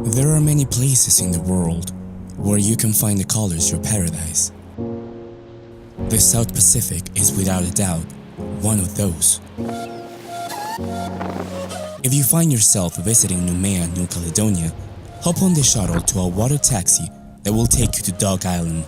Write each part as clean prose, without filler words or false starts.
There are many places in the world where you can find the colors your paradise. The South Pacific is without a doubt one of those. If you find yourself visiting Noumea, New Caledonia, hop on the shuttle to a water taxi that will take you to Dog Island.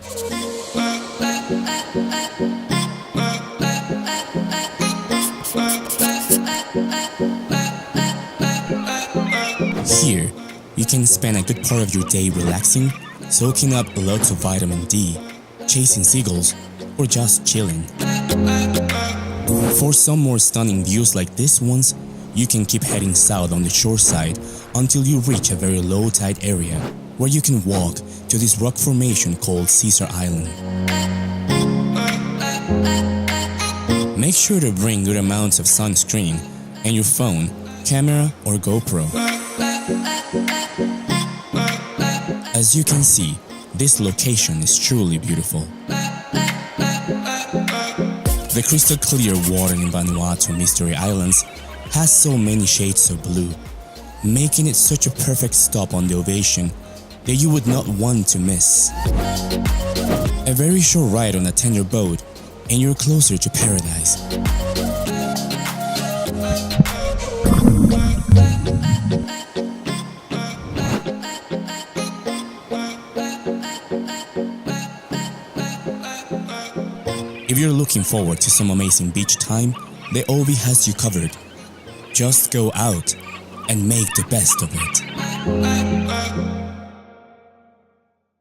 Here, you can spend a good part of your day relaxing, soaking up lots of vitamin D, chasing seagulls, or just chilling. For some more stunning views like this ones, you can keep heading south on the shore side until you reach a very low tide area where you can walk to this rock formation called Caesar Island. Make sure to bring good amounts of sunscreen and your phone, camera, or GoPro. As you can see, this location is truly beautiful. The crystal clear water in Vanuatu Mystery Islands has so many shades of blue, making it such a perfect stop on the ovation that you would not want to miss. A very short ride on a tender boat and you're closer to paradise. If you're looking forward to some amazing beach time, the OV has you covered. Just go out and make the best of it.